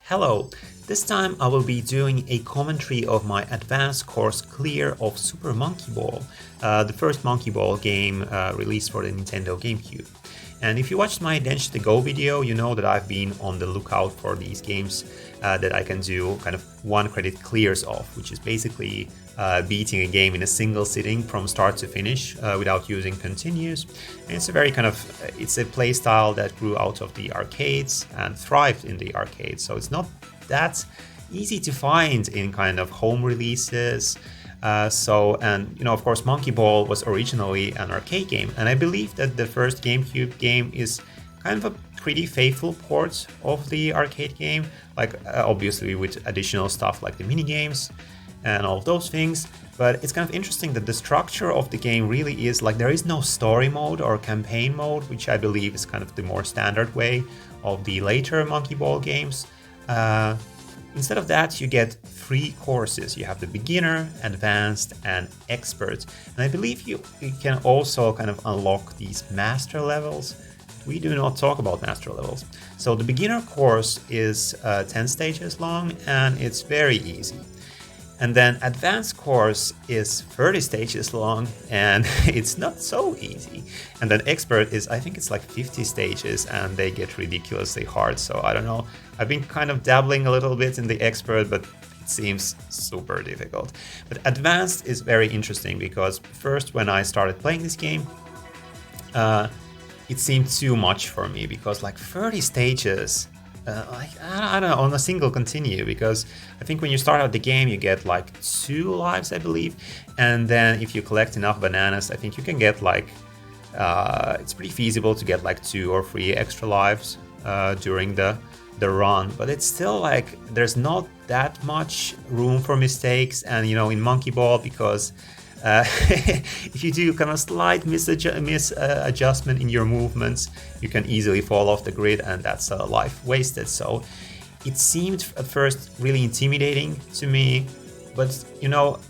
Hello, this time I will be doing a commentary of my advanced course clear of Super Monkey Ball, the first Monkey Ball game released for the Nintendo Gamecube. And if you watched my Dench to Go video, you know that I've been on the lookout for these games that I can do kind of one credit clears of, which is basically beating a game in a single sitting from start to finish without using continues. And it's a very it's a play style that grew out of the arcades and thrived in the arcades. So it's not that easy to find in kind of home releases. Of course, Monkey Ball was originally an arcade game, and I believe that the first GameCube game is kind of a pretty faithful port of the arcade game, obviously with additional stuff like the mini games and all of those things. But it's kind of interesting that the structure of the game really is there is no story mode or campaign mode, which I believe is kind of the more standard way of the later Monkey Ball games. Instead of that, you get 3 courses. You have the beginner, advanced, and expert. And I believe you can also kind of unlock these master levels. We do not talk about master levels. So the beginner course is 10 stages long, and it's very easy. And then advanced course is 30 stages long, and it's not so easy. And then expert is, I think it's 50 stages, and they get ridiculously hard. So I don't know. I've been kind of dabbling a little bit in the expert, but it seems super difficult. But advanced is very interesting because first when I started playing this game, it seemed too much for me because 30 stages, I don't know, on a single continue, because I think when you start out the game you get 2 lives, I believe, and then if you collect enough bananas, I think you can get it's pretty feasible to get 2 or 3 extra lives during the run. But it's still there's not that much room for mistakes, and in Monkey Ball, because if you do kind of slight misadjustment in your movements, you can easily fall off the grid, and that's a life wasted. So it seemed at first really intimidating to me, but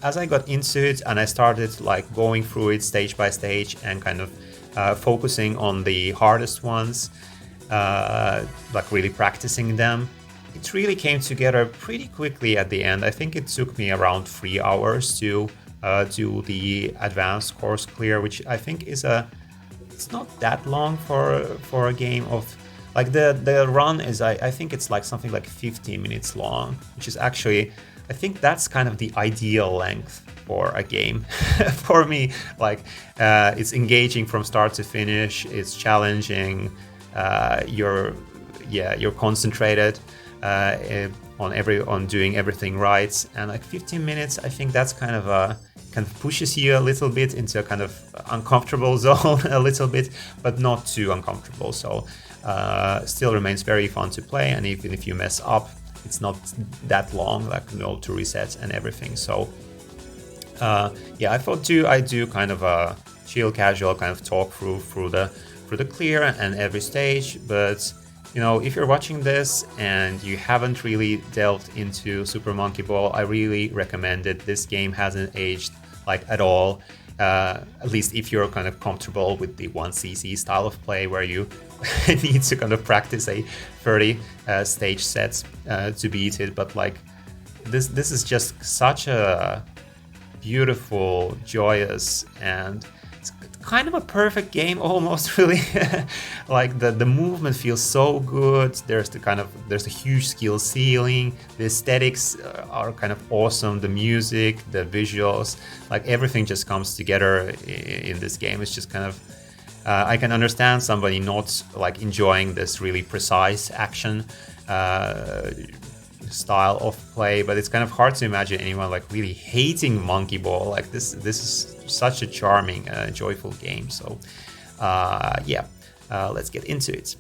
as I got into it and I started going through it stage by stage and kind of focusing on the hardest ones, really practicing them, it really came together pretty quickly at the end. I think it took me around 3 hours to do the advanced course clear, which I think is it's not that long for a game of the run is I think it's something like 15 minutes long, which is actually, I think that's kind of the ideal length for a game for me. It's engaging from start to finish, it's challenging, you're concentrated on doing everything right, and 15 minutes, I think that's kind of pushes you a little bit into a kind of uncomfortable zone a little bit, but not too uncomfortable. So still remains very fun to play, and even if you mess up, it's not that long, to reset and everything. So I thought I do kind of a chill, casual kind of talk through the clear and every stage. But if you're watching this and you haven't really delved into Super Monkey Ball, I really recommend it. This game hasn't aged at all, at least if you're kind of comfortable with the 1cc style of play where you need to kind of practice a 30 stage sets to beat it. But this is just such a beautiful, joyous, and kind of a perfect game almost, really. The movement feels so good. There's a huge skill ceiling. The aesthetics are kind of awesome. The music, the visuals, everything just comes together in this game. It's just kind of I can understand somebody not enjoying this really precise action style of play, but it's kind of hard to imagine anyone really hating Monkey Ball. This is such a charming, joyful game. So let's get into it.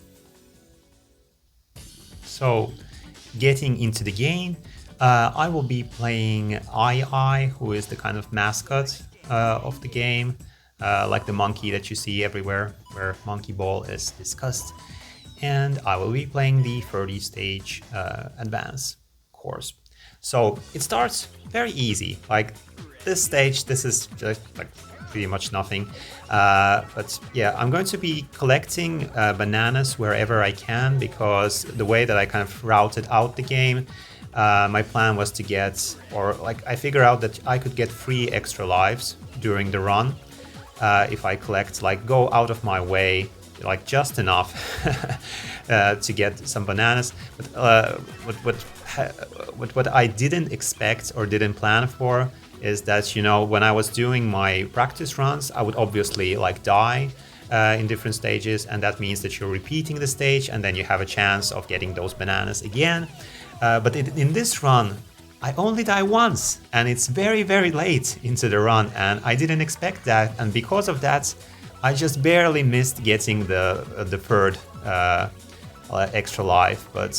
So getting into the game, I will be playing Ai, who is the kind of mascot of the game, the monkey that you see everywhere where Monkey Ball is discussed. And I will be playing the 30 stage advance course. So it starts very easy. This stage, this is just pretty much nothing. But yeah, I'm going to be collecting bananas wherever I can, because the way that I kind of routed out the game, my plan was to get, or like I figure out that I could get 3 extra lives during the run if I collect, like go out of my way, like just enough to get some bananas. But what I didn't expect or didn't plan for is that, you know, when I was doing my practice runs, I would obviously like die in different stages, and that means that you're repeating the stage and then you have a chance of getting those bananas again. But in this run, I only die once, and it's very, very late into the run, and I didn't expect that, and because of that, I just barely missed getting the third extra life, but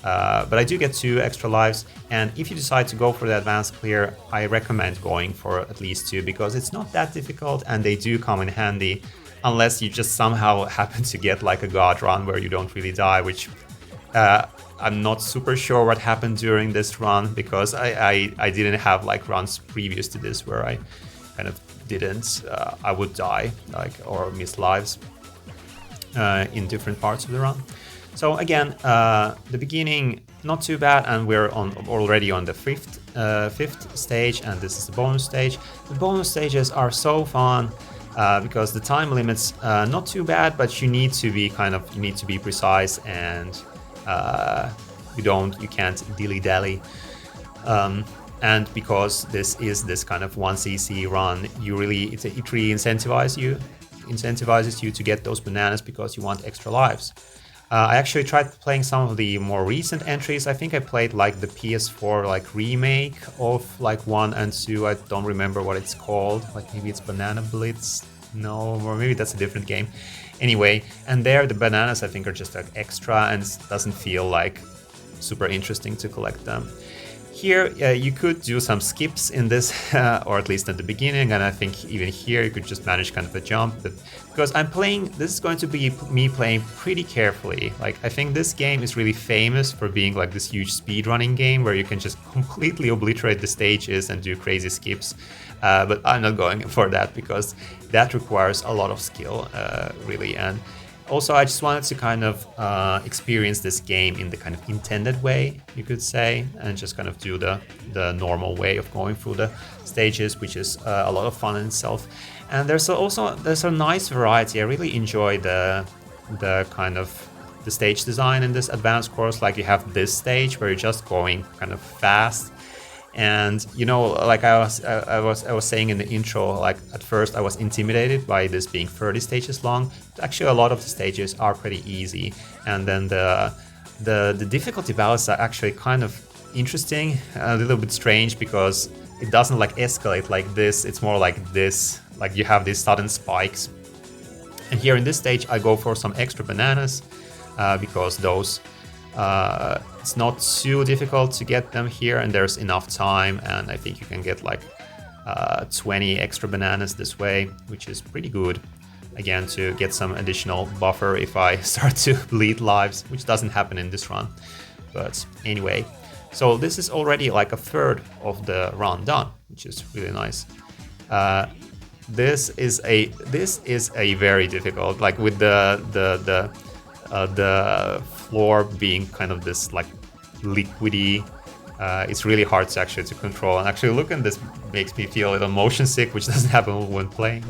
I do get 2 extra lives, and if you decide to go for the advanced clear, I recommend going for at least 2, because it's not that difficult, and they do come in handy, unless you just somehow happen to get like a god run where you don't really die, which I'm not super sure what happened during this run, because I didn't have like runs previous to this where I kind of didn't, I would die like or miss lives in different parts of the run. So again, the beginning not too bad, and we're already on the fifth stage, and this is the bonus stage. The bonus stages are so fun because the time limits not too bad, but you need to be precise, and you can't dilly-dally. And because this is this kind of 1cc run, it really incentivizes you to get those bananas because you want extra lives. I actually tried playing some of the more recent entries. I think I played like the PS4 like remake of like 1 and 2. I don't remember what it's called. Like maybe it's Banana Blitz. No, or maybe that's a different game. Anyway, and there the bananas I think are just like extra, and it doesn't feel like super interesting to collect them. Here you could do some skips in this, or at least at the beginning, and I think even here you could just manage kind of a jump. But because this is going to be me playing pretty carefully. Like I think this game is really famous for being like this huge speedrunning game where you can just completely obliterate the stages and do crazy skips. But I'm not going for that because that requires a lot of skill, really. And also, I just wanted to kind of experience this game in the kind of intended way, you could say, and just kind of do the normal way of going through the stages, which is a lot of fun in itself. And there's a nice variety. I really enjoy the kind of the stage design in this advanced course. Like you have this stage where you're just going kind of fast. And you know, like I was saying in the intro, like at first I was intimidated by this being 30 stages long. But actually, a lot of the stages are pretty easy, and then the difficulty balance are actually kind of interesting, a little bit strange because it doesn't like escalate like this. It's more like this, like you have these sudden spikes. And here in this stage, I go for some extra bananas because those. It's not too difficult to get them here, and there's enough time, and I think you can get like 20 extra bananas this way, which is pretty good. Again, to get some additional buffer if I start to bleed lives, which doesn't happen in this run. But anyway, so this is already like a third of the run done, which is really nice. This is a very difficult, like with the floor being kind of this like liquidy, it's really hard to actually control. And actually look at this makes me feel a little motion sick, which doesn't happen when playing.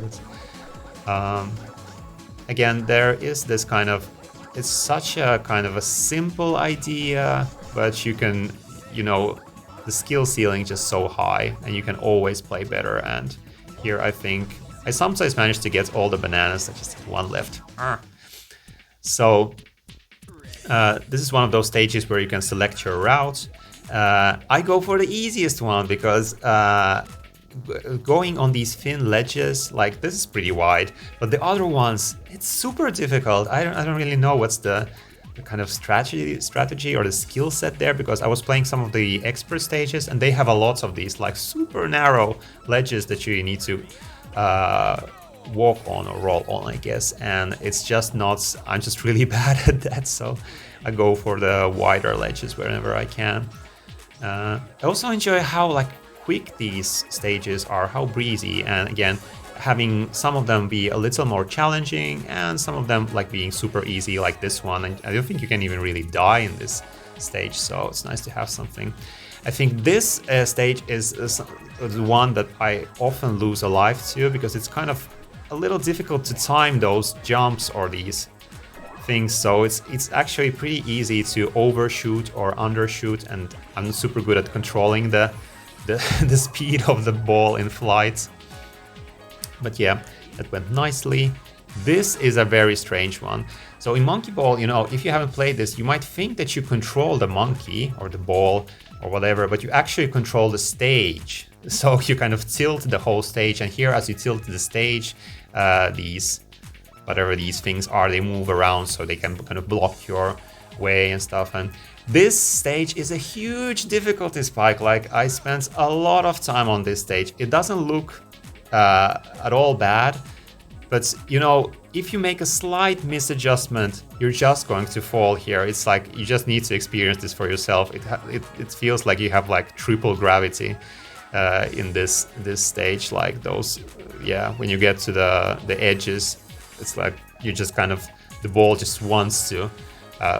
Again, there is this kind of, it's such a kind of a simple idea, but you can, you know, the skill ceiling is just so high and you can always play better. And here I think I sometimes manage to get all the bananas. I just have one left. So this is one of those stages where you can select your route. I go for the easiest one because going on these thin ledges, like this is pretty wide, but the other ones, it's super difficult. I don't really know what's the kind of strategy or the skill set there, because I was playing some of the expert stages and they have a lot of these like super narrow ledges that you need to walk on or roll on, I guess, and it's just not, I'm just really bad at that, so I go for the wider ledges wherever I can. I also enjoy how like quick these stages are, how breezy, and again, having some of them be a little more challenging and some of them like being super easy like this one. And I don't think you can even really die in this stage, so it's nice to have something. I think this stage is the one that I often lose a life to, because it's kind of a little difficult to time those jumps or these things, so it's actually pretty easy to overshoot or undershoot, and I'm super good at controlling the speed of the ball in flight. But yeah, that went nicely. This is a very strange one. So in Monkey Ball, you know, if you haven't played this, you might think that you control the monkey or the ball or whatever, but you actually control the stage. So you kind of tilt the whole stage, and here as you tilt the stage, these, whatever these things are, they move around so they can kind of block your way and stuff. And this stage is a huge difficulty spike. Like, I spent a lot of time on this stage. It doesn't look at all bad, but you know, if you make a slight misadjustment, you're just going to fall here. It's like you just need to experience this for yourself. It feels like you have like triple gravity in this stage. Like those, yeah, when you get to the edges, it's like you just kind of, the ball just wants to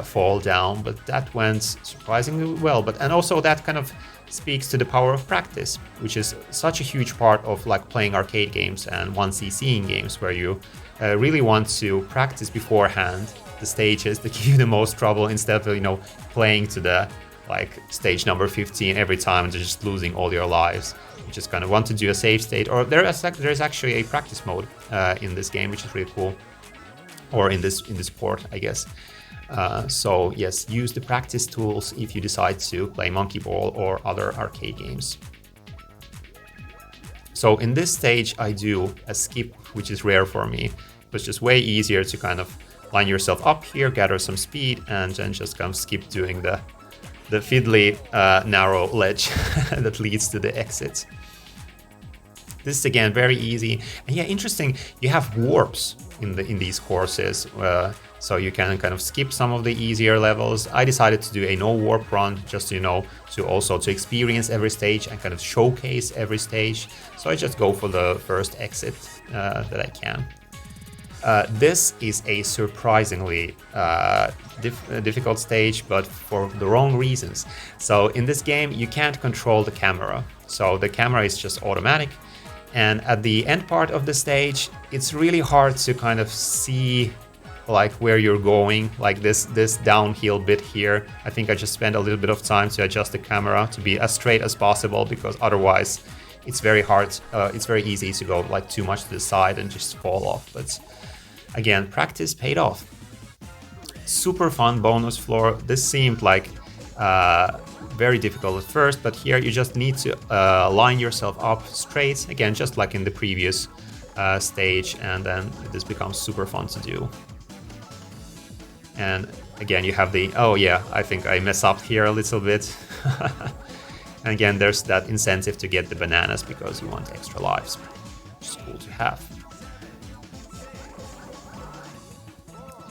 fall down. But that went surprisingly well. And also that kind of speaks to the power of practice, which is such a huge part of like playing arcade games and 1cc games, where you really want to practice beforehand the stages that give you the most trouble, instead of, you know, playing to the like stage number 15 every time and just losing all your lives. You just kind of want to do a save state, or there is actually a practice mode in this game, which is really cool, or in this port, I guess. So yes, use the practice tools if you decide to play Monkey Ball or other arcade games. So in this stage I do a skip, which is rare for me. It's just way easier to kind of line yourself up here, gather some speed, and then just kind of skip doing the fiddly narrow ledge that leads to the exit. This is again very easy, and yeah, interesting. You have warps in these courses, so you can kind of skip some of the easier levels. I decided to do a no warp run, just, you know, to experience every stage and kind of showcase every stage. So I just go for the first exit that I can. This is a surprisingly difficult stage, but for the wrong reasons. So in this game, you can't control the camera. So the camera is just automatic. And at the end part of the stage, it's really hard to kind of see like where you're going, like this downhill bit here. I think I just spent a little bit of time to adjust the camera to be as straight as possible, because otherwise it's very hard. It's very easy to go like too much to the side and just fall off. But again, practice paid off. Super fun bonus floor. This seemed like very difficult at first, but here you just need to line yourself up straight, again, just like in the previous stage, and then this becomes super fun to do. And again, you have the, oh yeah, I think I mess up here a little bit. And again, there's that incentive to get the bananas because you want extra lives, which is cool to have.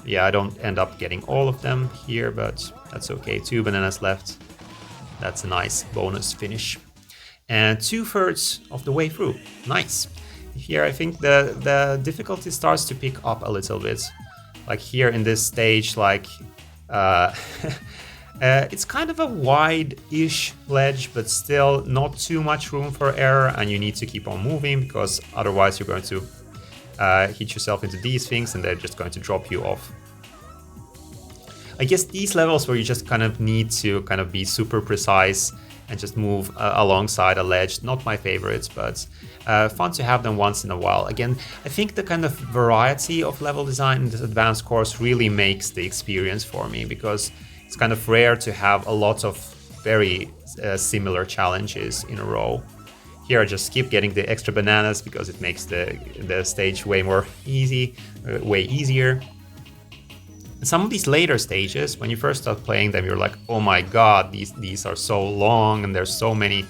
Yeah, I don't end up getting all of them here, but that's okay. 2 bananas left. That's a nice bonus finish. And 2/3 of the way through. Nice. Here I think the difficulty starts to pick up a little bit. Like here in this stage, like it's kind of a wide-ish ledge, but still not too much room for error, and you need to keep on moving, because otherwise you're going to hit yourself into these things and they're just going to drop you off. I guess these levels where you just kind of need to kind of be super precise and just move alongside a ledge, not my favorites, but fun to have them once in a while. Again, I think the kind of variety of level design in this advanced course really makes the experience for me, because it's kind of rare to have a lot of very similar challenges in a row. Here I just keep getting the extra bananas because it makes the stage way easier. Some of these later stages, when you first start playing them, you're like, oh my god, these are so long and there's so many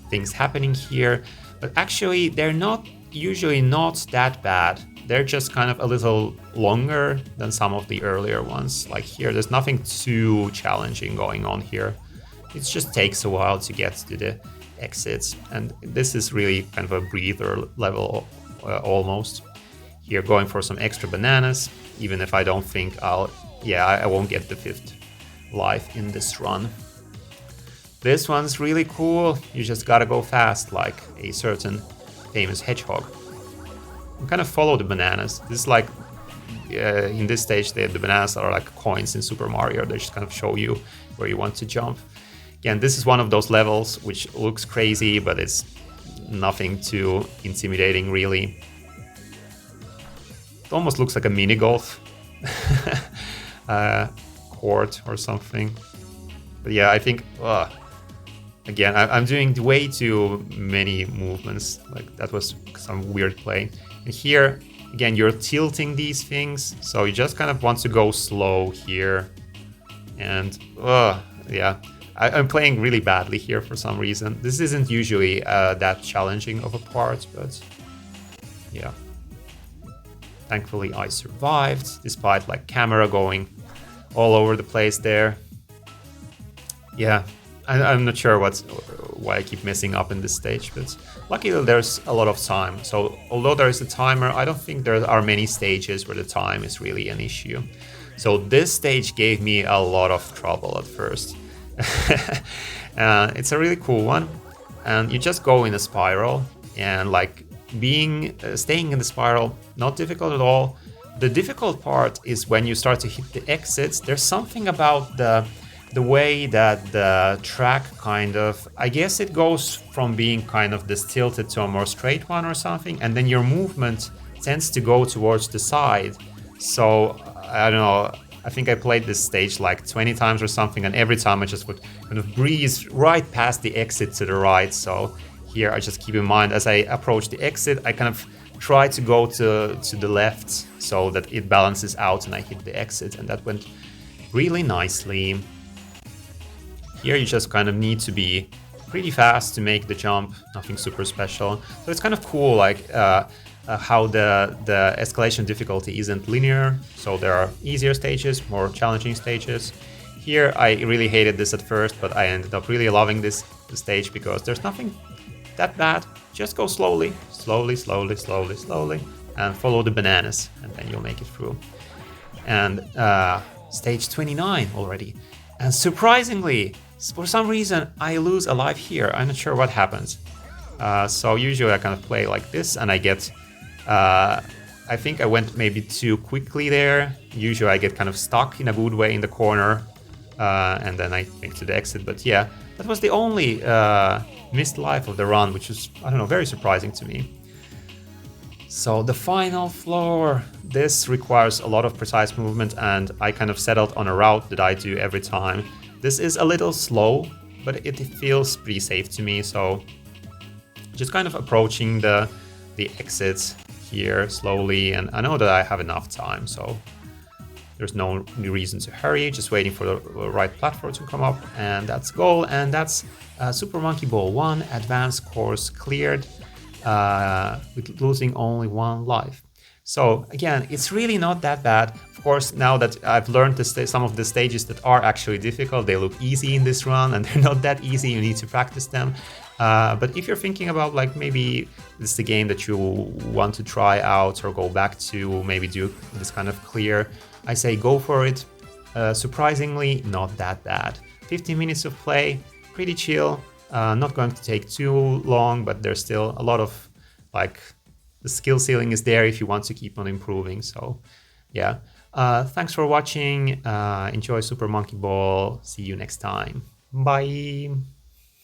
things happening here. But actually, they're usually not that bad. They're just kind of a little longer than some of the earlier ones. Like here, there's nothing too challenging going on here. It just takes a while to get to the exits. And this is really kind of a breather level almost. Here going for some extra bananas, even if I don't think I won't get the 5th life in this run. This one's really cool. You just gotta go fast like a certain famous hedgehog. You kind of follow the bananas. This is like, in this stage, the bananas are like coins in Super Mario. They just kind of show you where you want to jump. Again, this is one of those levels which looks crazy, but it's nothing too intimidating, really. It almost looks like a mini golf court or something. But yeah, I think, again, I'm doing way too many movements. Like, that was some weird play. And here, again, you're tilting these things, so you just kind of want to go slow here. And, yeah, I'm playing really badly here for some reason. This isn't usually that challenging of a part, but yeah. Thankfully, I survived, despite like camera going all over the place there. Yeah, I'm not sure why I keep messing up in this stage, but luckily there's a lot of time. So although there is a timer, I don't think there are many stages where the time is really an issue. So this stage gave me a lot of trouble at first. It's a really cool one, and you just go in a spiral, and like staying in the spiral, not difficult at all. The difficult part is when you start to hit the exits. There's something about the way that the track kind of, I guess it goes from being kind of this tilted to a more straight one or something, and then your movement tends to go towards the side. So I don't know, I think I played this stage like 20 times or something, and every time I just would kind of breeze right past the exit to the right. So here I just keep in mind, as I approach the exit, I kind of try to go to the left so that it balances out and I hit the exit, and that went really nicely. Here you just kind of need to be pretty fast to make the jump, nothing super special. So it's kind of cool, like how the escalation difficulty isn't linear. So there are easier stages, more challenging stages. Here I really hated this at first, but I ended up really loving this stage because there's nothing that bad. Just go slowly, slowly, slowly, slowly, slowly, and follow the bananas, and then you'll make it through. And stage 29 already. And surprisingly, for some reason, I lose a life here. I'm not sure what happens. So usually I kind of play like this, and I get... I think I went maybe too quickly there. Usually I get kind of stuck in a good way in the corner, and then I make to the exit. But yeah, that was the only missed life of the run, which is, I don't know, very surprising to me. So the final floor, this requires a lot of precise movement, and I kind of settled on a route that I do every time. This is a little slow, but it feels pretty safe to me. So just kind of approaching the exits here slowly, and I know that I have enough time, so there's no reason to hurry, just waiting for the right platform to come up, and that's goal. And that's Super Monkey Ball 1 advanced course cleared with losing only 1 life. So again, it's really not that bad. Of course, now that I've learned some of the stages that are actually difficult, they look easy in this run, and they're not that easy. You need to practice them. But if you're thinking about like maybe this is the game that you want to try out or go back to, maybe do this kind of clear, I say go for it. Surprisingly, not that bad. 15 minutes of play, pretty chill. Not going to take too long, but there's still a lot of like the skill ceiling is there if you want to keep on improving. So yeah, thanks for watching. Enjoy Super Monkey Ball. See you next time. Bye.